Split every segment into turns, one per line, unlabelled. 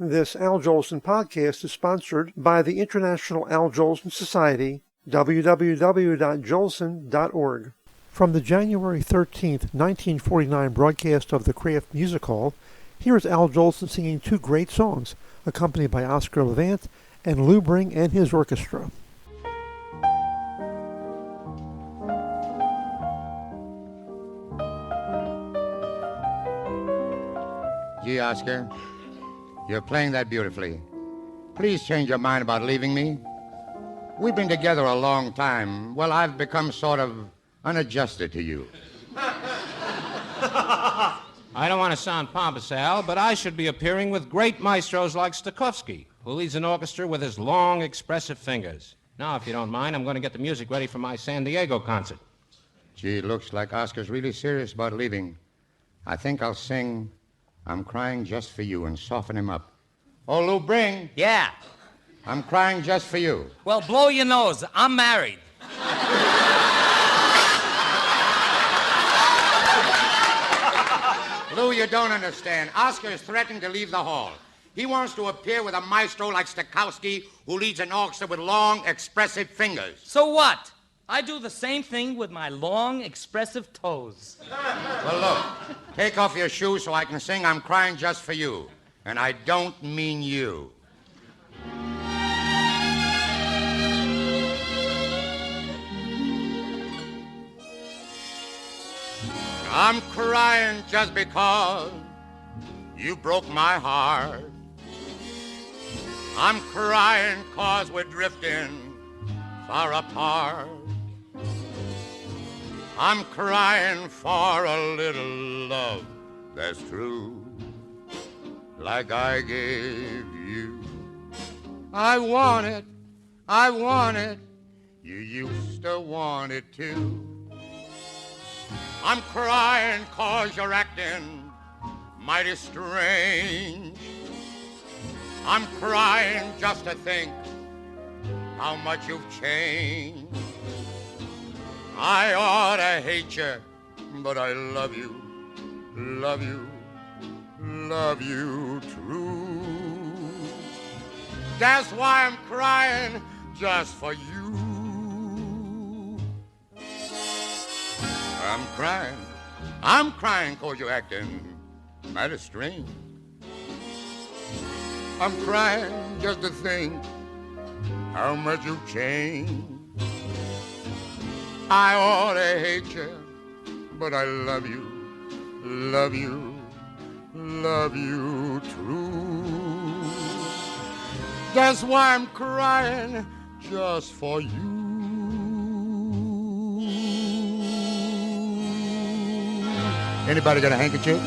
This Al Jolson podcast is sponsored by the International Al Jolson Society, www.jolson.org. From the January 13th, 1949 broadcast of the Kraft Music Hall, here is Al Jolson singing two great songs, accompanied by Oscar Levant and Lou Bring and his orchestra.
Gee, Oscar, you're playing that beautifully. Please change your mind about leaving me. We've been together a long time. Well, I've become sort of unadjusted to you.
I don't want to sound pompous, Al, but I should be appearing with great maestros like Stokowski, who leads an orchestra with his long, expressive fingers. Now, if you don't mind, I'm going to get the music ready for my San Diego concert.
Gee, it looks like Oscar's really serious about leaving. I think I'll sing I'm Crying Just for You and soften him up. Oh, Lou Bring.
Yeah.
I'm crying just for you.
Well, blow your nose. I'm married.
Lou, you don't understand. Oscar is threatening to leave the hall. He wants to appear with a maestro like Stokowski, who leads an orchestra with long, expressive fingers.
So what? I do the same thing with my long, expressive toes.
Well, look, take off your shoes so I can sing I'm Crying Just for You. And I don't mean you. I'm crying just because you broke my heart. I'm crying 'cause we're drifting far apart. I'm crying for a little love that's true, like I gave you. I want it, you used to want it too. I'm crying 'cause you're acting mighty strange. I'm crying just to think how much you've changed. I ought to hate you, but I love you, love you, love you true. That's why I'm crying just for you. I'm crying 'cause you're acting mighty strange. I'm crying just to think how much you've changed. I ought to hate you, but I love you, love you, love you true. That's why I'm crying just for you. Anybody got a handkerchief?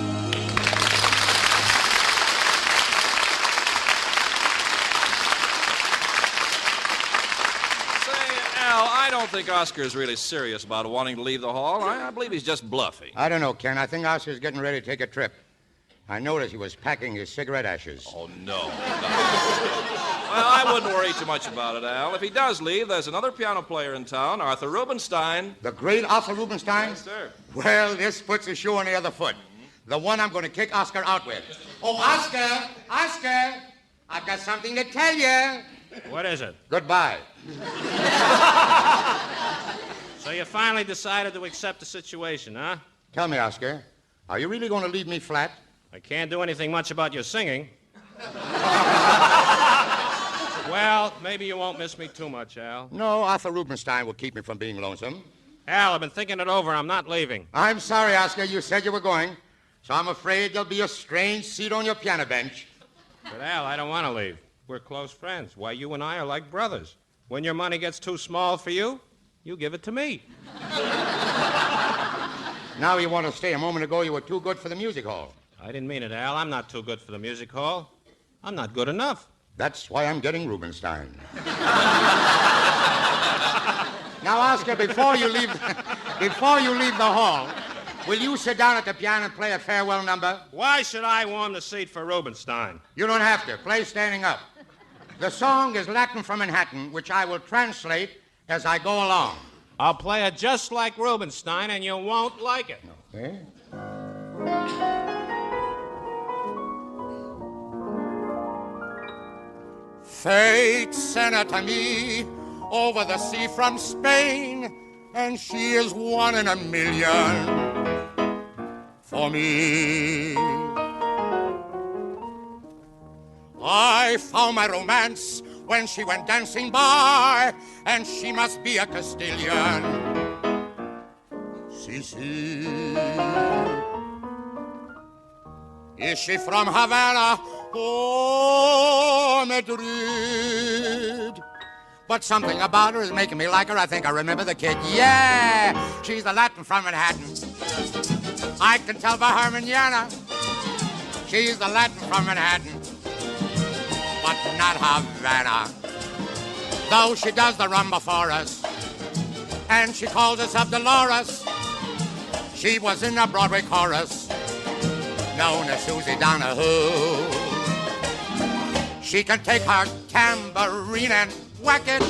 I don't think Oscar is really serious about wanting to leave the hall. I believe he's just bluffing.
I don't know, Ken. I think Oscar's getting ready to take a trip. I noticed he was packing his cigarette ashes.
Oh, no. Well, I wouldn't worry too much about it, Al. If he does leave, there's another piano player in town, Arthur Rubinstein.
The great Arthur Rubinstein?
Yes, sir.
Well, this puts a shoe on the other foot. The one I'm going to kick Oscar out with. Oh, Oscar! Oscar! I've got something to tell you.
What is it?
Goodbye.
So you finally decided to accept the situation, huh?
Tell me, Oscar, are you really going to leave me flat?
I can't do anything much about your singing. Well, maybe you won't miss me too much, Al.
No, Arthur Rubinstein will keep me from being lonesome.
Al, I've been thinking it over. I'm not leaving.
I'm sorry, Oscar. You said you were going. So I'm afraid there'll be a strange seat on your piano bench.
But, Al, I don't want to leave. We're close friends. Why, you and I are like brothers. When your money gets too small for you, you give it to me.
Now you want to stay. A moment ago, you were too good for the music hall.
I didn't mean it, Al. I'm not too good for the music hall. I'm not good enough.
That's why I'm getting Rubinstein. Now, Oscar, before you leave the hall, will you sit down at the piano and play a farewell number?
Why should I warm the seat for Rubinstein?
You don't have to. Play standing up. The song is Latin from Manhattan, which I will translate as I go along.
I'll play it just like Rubinstein, and you won't like it.
Okay. Fate sent her to me over the sea from Spain, and she is 1 in a million for me. I found my romance when she went dancing by, and she must be a Castilian. Si. Is she from Havana or Madrid? But something about her is making me like her. I think I remember the kid. Yeah, she's the Latin from Manhattan. I can tell by her manana. She's the Latin from Manhattan, but not Havana. Though she does the rumba for us, and she calls herself Dolores. She was in the Broadway chorus, known as Susie Donahue. She can take her tambourine and whack it,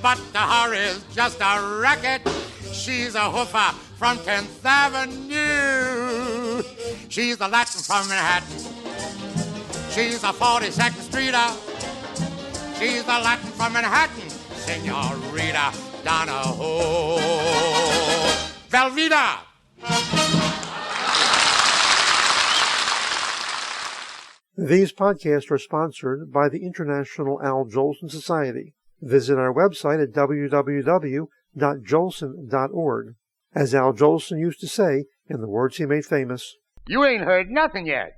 but to her is just a racket. She's a hoofer from 10th Avenue. She's the Latin from Manhattan. She's a 42nd Streeter. She's the Latin from Manhattan, Senorita Donahue. Velveeta!
These podcasts are sponsored by the International Al Jolson Society. Visit our website at www.jolson.org. As Al Jolson used to say, in the words he made famous,
You ain't heard nothing yet.